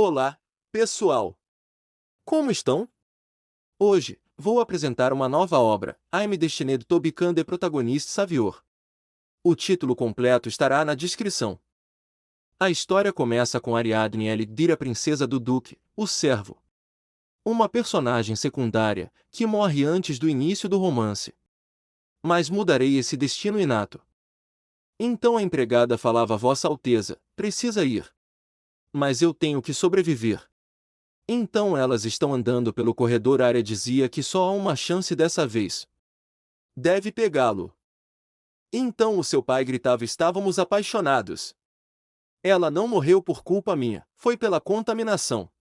Olá, pessoal! Como estão? Hoje, vou apresentar uma nova obra, I'm Destined to Become the Protagonist Savior. O título completo estará na descrição. A história começa com Ariadne Eldir, a princesa do Duque, o servo. Uma personagem secundária, que morre antes do início do romance. Mas mudarei esse destino inato. Então a empregada falava: Vossa Alteza, precisa ir. Mas eu tenho que sobreviver. Então elas estão andando pelo corredor. Arya dizia que só há uma chance dessa vez. Deve pegá-lo. Então o seu pai gritava: Estávamos apaixonados. Ela não morreu por culpa minha, foi pela contaminação.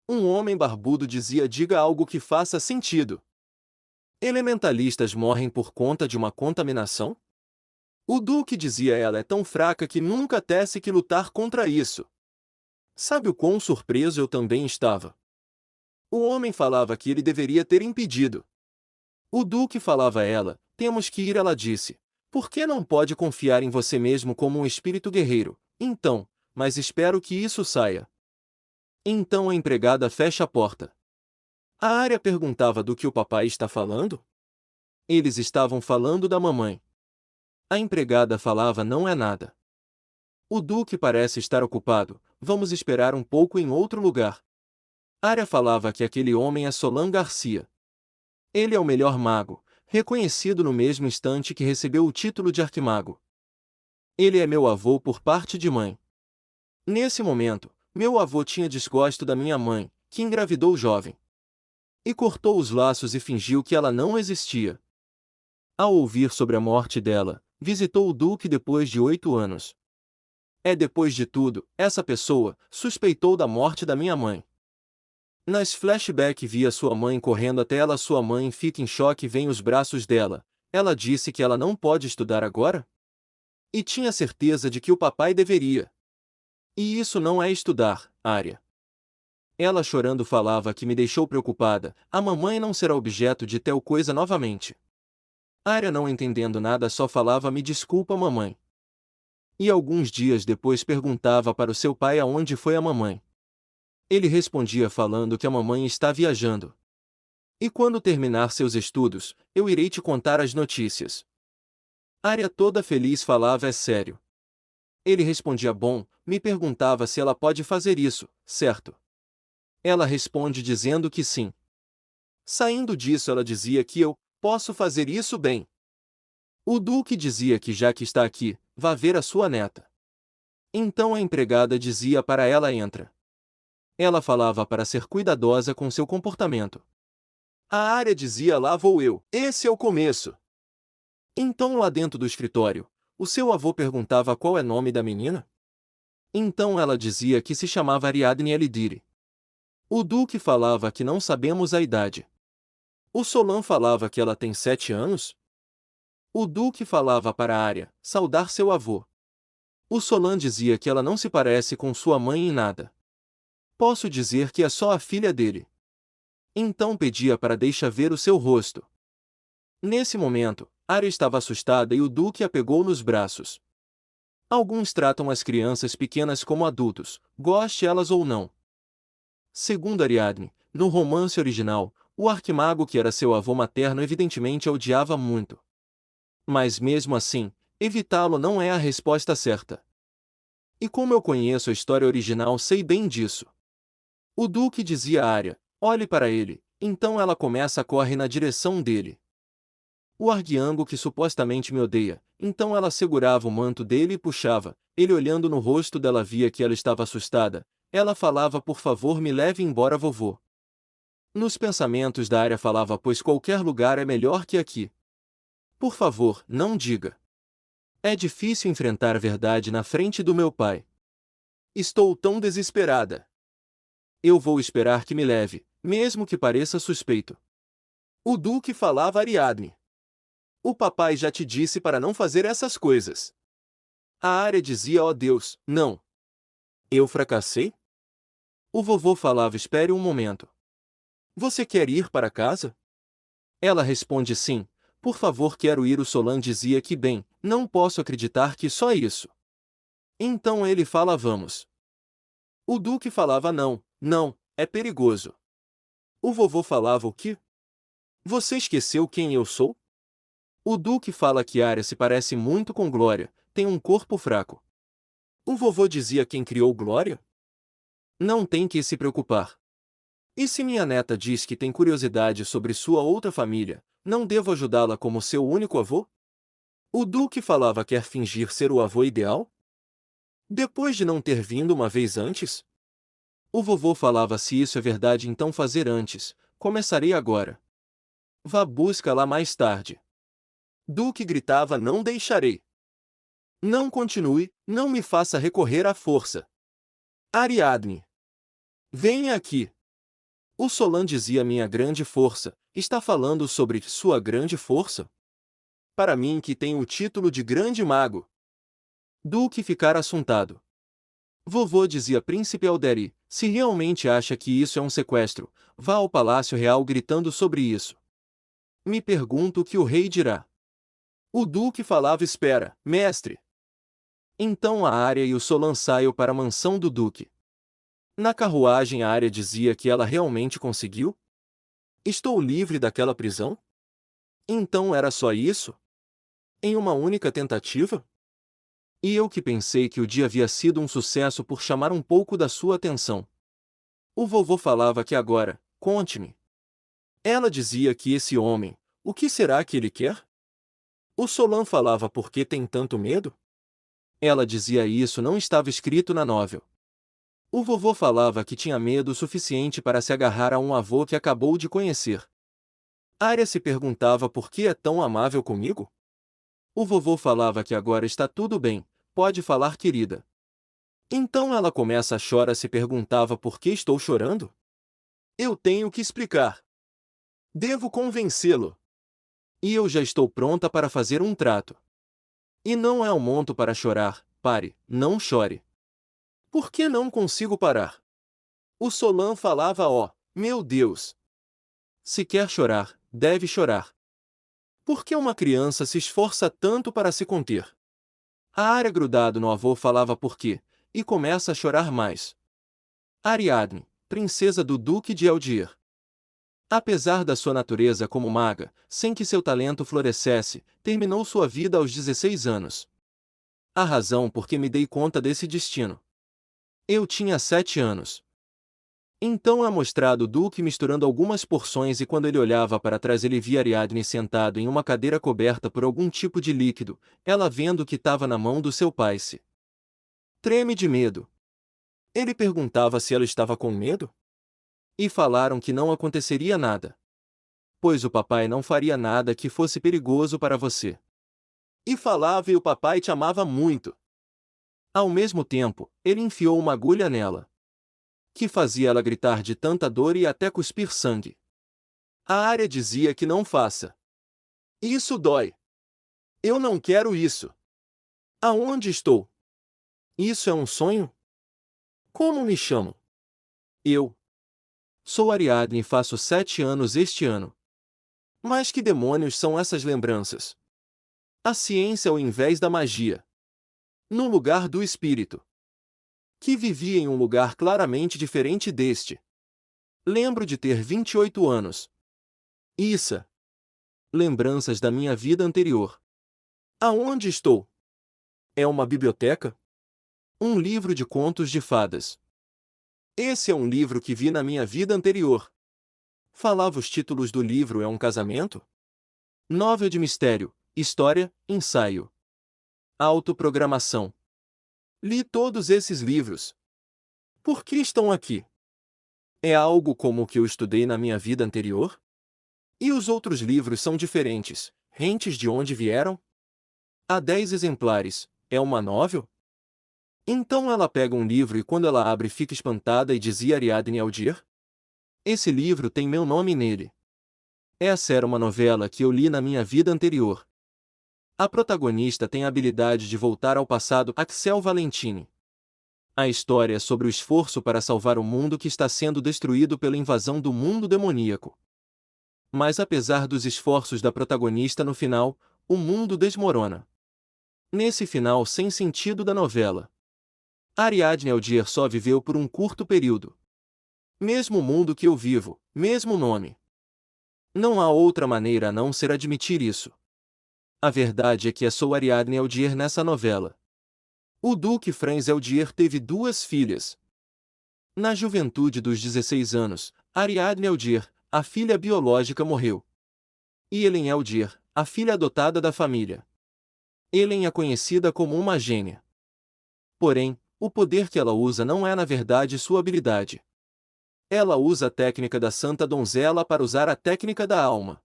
Um homem barbudo dizia: Diga algo que faça sentido. Elementalistas morrem por conta de uma contaminação? O Duque dizia: Ela é tão fraca que nunca tece que lutar contra isso. Sabe o quão surpreso eu também estava? O homem falava que ele deveria ter impedido. O Duque falava a ela: Temos que ir. Ela disse: Por que não pode confiar em você mesmo como um espírito guerreiro? Então, mas espero que isso saia. Então a empregada fecha a porta. A Arya perguntava: Do que o papai está falando? Eles estavam falando da mamãe. A empregada falava: Não é nada. O Duque parece estar ocupado, vamos esperar um pouco em outro lugar. Arya falava que aquele homem é Solan Garcia. Ele é o melhor mago, reconhecido no mesmo instante que recebeu o título de arquimago. Ele é meu avô por parte de mãe. Nesse momento, meu avô tinha desgosto da minha mãe, que engravidou jovem. E cortou os laços e fingiu que ela não existia. Ao ouvir sobre a morte dela, visitou o Duque depois de 8 anos. Depois de tudo, essa pessoa suspeitou da morte da minha mãe. Nas flashbacks via sua mãe correndo até ela. Sua mãe fica em choque e vem os braços dela. Ela disse que ela não pode estudar agora? E tinha certeza de que o papai deveria. E isso não é estudar, Arya. Ela chorando falava que me deixou preocupada. A mamãe não será objeto de tal coisa novamente. Arya não entendendo nada só falava: Me desculpa, mamãe. E alguns dias depois perguntava para o seu pai aonde foi a mamãe. Ele respondia falando que a mamãe está viajando. E quando terminar seus estudos, eu irei te contar as notícias. Arya toda feliz falava: É sério. Ele respondia: Bom, me perguntava se ela pode fazer isso, certo? Ela responde dizendo que sim. Saindo disso ela dizia que eu posso fazer isso bem. O Duque dizia que já que está aqui, vá ver a sua neta. Então a empregada dizia para ela: Entra. Ela falava para ser cuidadosa com seu comportamento. A Arya dizia: Lá vou eu, esse é o começo. Então lá dentro do escritório, o seu avô perguntava qual é o nome da menina? Então ela dizia que se chamava Ariadne Eldir. O Duque falava que não sabemos a idade. O Solan falava que ela tem 7 anos. O Duque falava para a Arya saudar seu avô. O Solan dizia que ela não se parece com sua mãe em nada. Posso dizer que é só a filha dele. Então pedia para deixar ver o seu rosto. Nesse momento, Arya estava assustada e o Duque a pegou nos braços. Alguns tratam as crianças pequenas como adultos, goste elas ou não. Segundo Ariadne, no romance original, o arquimago que era seu avô materno evidentemente a odiava muito. Mas mesmo assim, evitá-lo não é a resposta certa. E como eu conheço a história original, sei bem disso. O Duque dizia a Arya: Olhe para ele. Então ela começa a correr na direção dele. O Argiango que supostamente me odeia, então ela segurava o manto dele e puxava. Ele olhando no rosto dela via que ela estava assustada. Ela falava: Por favor, me leve embora, vovô. Nos pensamentos da Arya falava: Pois qualquer lugar é melhor que aqui. Por favor, não diga. É difícil enfrentar a verdade na frente do meu pai. Estou tão desesperada. Eu vou esperar que me leve, mesmo que pareça suspeito. O Duque falava a Ariadne: O papai já te disse para não fazer essas coisas. A Arya dizia: Oh Deus, não. Eu fracassei? O vovô falava: Espere um momento. Você quer ir para casa? Ela responde: Sim, por favor, quero ir. O Solan dizia que bem, não posso acreditar que só isso. Então ele fala: Vamos. O Duque falava não, não, é perigoso. O vovô falava o quê? Você esqueceu quem eu sou? O Duque fala que Arya se parece muito com Glória, tem um corpo fraco. O vovô dizia quem criou Glória? Não tem que se preocupar. E se minha neta diz que tem curiosidade sobre sua outra família, não devo ajudá-la como seu único avô? O Duque falava quer fingir ser o avô ideal? Depois de não ter vindo uma vez antes? O vovô falava se isso é verdade então fazer antes, começarei agora. Vá busca lá mais tarde. Duque gritava não deixarei. Não continue, não me faça recorrer à força. Ariadne. Venha aqui. O Solan dizia minha grande força, está falando sobre sua grande força? Para mim que tem o título de grande mago. Duque ficara assuntado. Vovô dizia príncipe Alderi, se realmente acha que isso é um sequestro, vá ao Palácio Real gritando sobre isso. Me pergunto o que o rei dirá. O Duque falava espera, mestre. Então a Arya e o Solan saiu para a mansão do Duque. Na carruagem a Arya dizia que ela realmente conseguiu? Estou livre daquela prisão? Então era só isso? Em uma única tentativa? E eu que pensei que o dia havia sido um sucesso por chamar um pouco da sua atenção. O vovô falava que agora, conte-me. Ela dizia que esse homem, o que será que ele quer? O Solan falava por que tem tanto medo? Ela dizia isso não estava escrito na novel. O vovô falava que tinha medo suficiente para se agarrar a um avô que acabou de conhecer. Arya se perguntava por que é tão amável comigo? O vovô falava que agora está tudo bem, pode falar querida. Então ela começa a chorar se perguntava por que estou chorando? Eu tenho que explicar. Devo convencê-lo. E eu já estou pronta para fazer um trato. E não é um monto para chorar, pare, não chore. Por que não consigo parar? O Solan falava meu Deus. Se quer chorar, deve chorar. Por que uma criança se esforça tanto para se conter? A Arya grudado no avô falava por quê, e começa a chorar mais. Ariadne, princesa do Duque de Eldir. Apesar da sua natureza como maga, sem que seu talento florescesse, terminou sua vida aos 16 anos. A razão por que me dei conta desse destino. Eu tinha 7 anos. Então é mostrado o Duque misturando algumas porções e quando ele olhava para trás ele via Ariadne sentado em uma cadeira coberta por algum tipo de líquido, ela vendo que estava na mão do seu pai se treme de medo. Ele perguntava se ela estava com medo? E falaram que não aconteceria nada. Pois o papai não faria nada que fosse perigoso para você. E falava e o papai te amava muito. Ao mesmo tempo, ele enfiou uma agulha nela, que fazia ela gritar de tanta dor e até cuspir sangue. A Arya dizia que não faça. Isso dói. Eu não quero isso. Aonde estou? Isso é um sonho? Como me chamo? Eu sou Ariadne e faço 7 anos este ano. Mas que demônios são essas lembranças? A ciência ao invés da magia. No lugar do espírito. Que vivia em um lugar claramente diferente deste. Lembro de ter 28 anos. Isso. Lembranças da minha vida anterior. Aonde estou? É uma biblioteca? Um livro de contos de fadas. Esse é um livro que vi na minha vida anterior. Falava os títulos do livro é um casamento? Novel de mistério, história, ensaio. Autoprogramação. Li todos esses livros. Por que estão aqui? É algo como o que eu estudei na minha vida anterior? E os outros livros são diferentes, rentes de onde vieram? Há 10 exemplares, é uma novel? Então ela pega um livro e quando ela abre fica espantada e dizia Ariadne Eldir? Esse livro tem meu nome nele. Essa era uma novela que eu li na minha vida anterior. A protagonista tem a habilidade de voltar ao passado, Axel Valentine. A história é sobre o esforço para salvar o mundo que está sendo destruído pela invasão do mundo demoníaco. Mas apesar dos esforços da protagonista no final, o mundo desmorona. Nesse final sem sentido da novela. Ariadne Eldier só viveu por um curto período. Mesmo mundo que eu vivo, mesmo nome. Não há outra maneira a não ser admitir isso. A verdade é que sou Ariadne Eldier nessa novela. O Duque Franz Eldier teve duas filhas. Na juventude dos 16 anos, Ariadne Eldier, a filha biológica, morreu. E Helen Eldier, a filha adotada da família. Helen é conhecida como uma gênia. Porém, o poder que ela usa não é na verdade sua habilidade. Ela usa a técnica da Santa Donzela para usar a técnica da alma.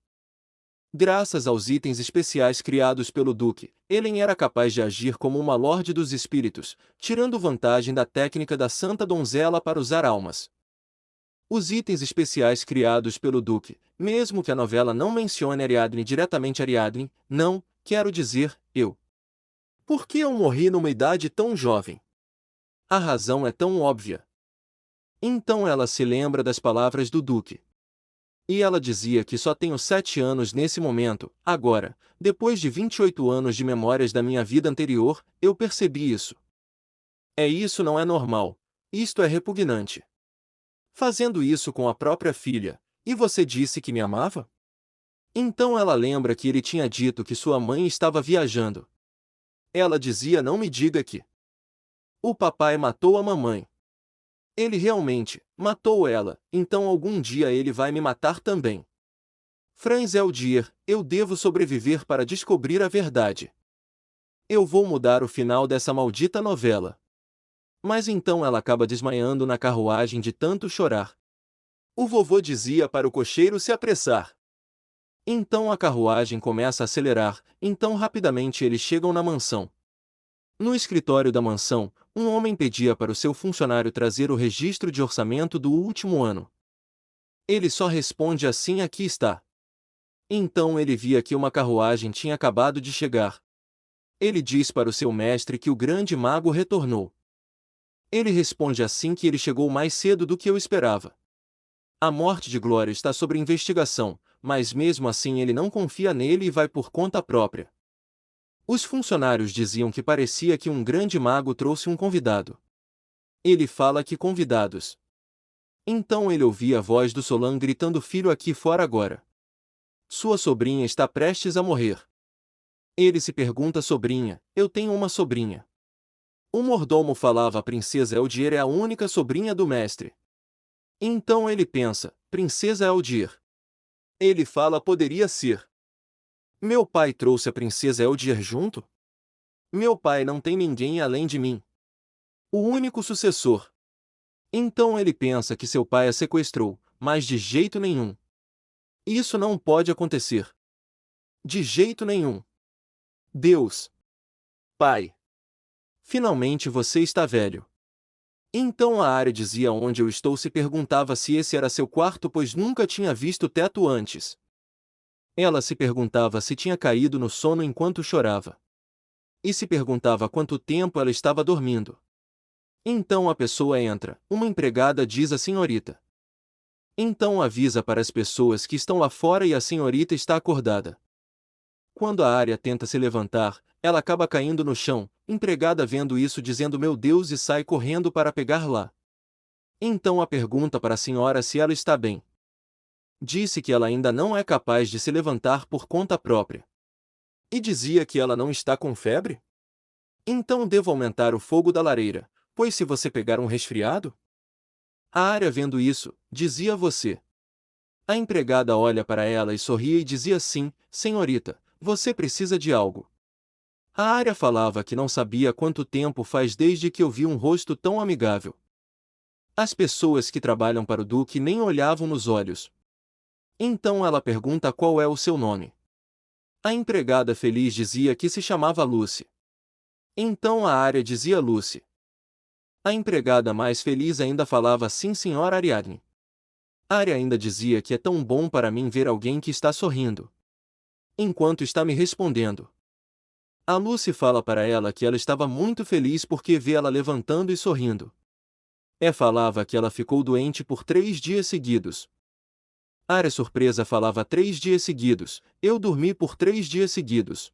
Graças aos itens especiais criados pelo Duque, Helen era capaz de agir como uma Lorde dos Espíritos, tirando vantagem da técnica da Santa Donzela para usar almas. Os itens especiais criados pelo Duque, mesmo que a novela não mencione Ariadne diretamente Ariadne, não, quero dizer, eu. Por que eu morri numa idade tão jovem? A razão é tão óbvia. Então ela se lembra das palavras do Duque. E ela dizia que só tenho 7 anos nesse momento. Agora, depois de 28 anos de memórias da minha vida anterior, eu percebi isso. Isso não é normal. Isto é repugnante. Fazendo isso com a própria filha. E você disse que me amava? Então ela lembra que ele tinha dito que sua mãe estava viajando. Ela dizia: não me diga que o papai matou a mamãe. Ele realmente matou ela, então algum dia ele vai me matar também. Franz Eldier, eu devo sobreviver para descobrir a verdade. Eu vou mudar o final dessa maldita novela. Mas então ela acaba desmaiando na carruagem de tanto chorar. O vovô dizia para o cocheiro se apressar. Então a carruagem começa a acelerar, então rapidamente eles chegam na mansão. No escritório da mansão, um homem pedia para o seu funcionário trazer o registro de orçamento do último ano. Ele só responde assim: aqui está. Então ele via que uma carruagem tinha acabado de chegar. Ele diz para o seu mestre que o grande mago retornou. Ele responde assim que ele chegou mais cedo do que eu esperava. A morte de Glória está sob investigação, mas mesmo assim ele não confia nele e vai por conta própria. Os funcionários diziam que parecia que um grande mago trouxe um convidado. Ele fala que convidados. Então ele ouvia a voz do Solan gritando: filho, aqui fora agora. Sua sobrinha está prestes a morrer. Ele se pergunta: sobrinha, eu tenho uma sobrinha. O mordomo falava: a princesa Eldier é a única sobrinha do mestre. Então ele pensa: princesa Eldier. Ele fala: poderia ser. Meu pai trouxe a princesa Eldier junto? Meu pai não tem ninguém além de mim. O único sucessor. Então ele pensa que seu pai a sequestrou, mas de jeito nenhum. Isso não pode acontecer. De jeito nenhum. Deus. Pai. Finalmente você está velho. Então a Arya dizia: onde eu estou? Se perguntava se esse era seu quarto, pois nunca tinha visto teto antes. Ela se perguntava se tinha caído no sono enquanto chorava. E se perguntava quanto tempo ela estava dormindo. Então a pessoa entra, uma empregada diz à senhorita. Então avisa para as pessoas que estão lá fora e a senhorita está acordada. Quando a Arya tenta se levantar, ela acaba caindo no chão, empregada vendo isso dizendo: meu Deus, e sai correndo para pegar lá. Então a pergunta para a senhora se ela está bem. Disse que ela ainda não é capaz de se levantar por conta própria. E dizia que ela não está com febre? Então devo aumentar o fogo da lareira, pois se você pegar um resfriado? A Arya vendo isso, dizia a você. A empregada olha para ela e sorria e dizia: sim, senhorita, você precisa de algo. A Arya falava que não sabia quanto tempo faz desde que eu vi um rosto tão amigável. As pessoas que trabalham para o Duque nem olhavam nos olhos. Então ela pergunta qual é o seu nome. A empregada feliz dizia que se chamava Lucy. Então a Arya dizia: Lucy. A empregada mais feliz ainda falava: sim, senhora Ariadne. A Arya ainda dizia que é tão bom para mim ver alguém que está sorrindo enquanto está me respondendo. A Lucy fala para ela que ela estava muito feliz porque vê ela levantando e sorrindo. Falava que ela ficou doente por 3 dias seguidos. A Arya surpresa falava: 3 dias seguidos, eu dormi por 3 dias seguidos.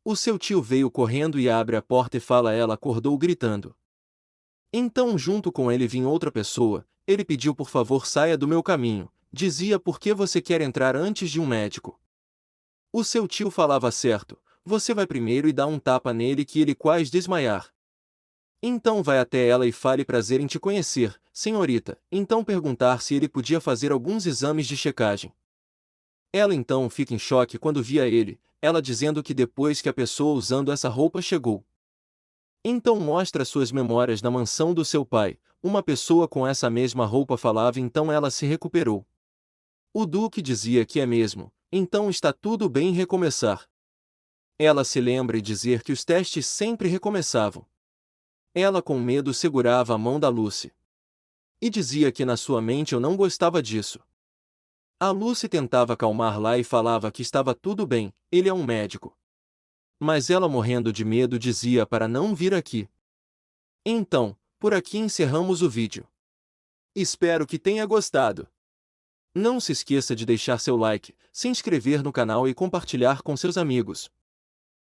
O seu tio veio correndo e abre a porta e fala: ela acordou gritando. Então junto com ele vinha outra pessoa, ele pediu por favor saia do meu caminho, dizia por que você quer entrar antes de um médico. O seu tio falava certo, você vai primeiro e dá um tapa nele que ele quase desmaiar. Então vai até ela e fale prazer em te conhecer, senhorita, então perguntar se ele podia fazer alguns exames de checagem. Ela então fica em choque quando via ele, ela dizendo que depois que a pessoa usando essa roupa chegou. Então mostra suas memórias na mansão do seu pai, uma pessoa com essa mesma roupa falava então ela se recuperou. O Duque dizia que é mesmo, então está tudo bem recomeçar. Ela se lembra e dizer que os testes sempre recomeçavam. Ela com medo segurava a mão da Lucy. E dizia que na sua mente eu não gostava disso. A Lucy tentava acalmar-la e falava que estava tudo bem, ele é um médico. Mas ela morrendo de medo dizia para não vir aqui. Então, por aqui encerramos o vídeo. Espero que tenha gostado. Não se esqueça de deixar seu like, se inscrever no canal e compartilhar com seus amigos.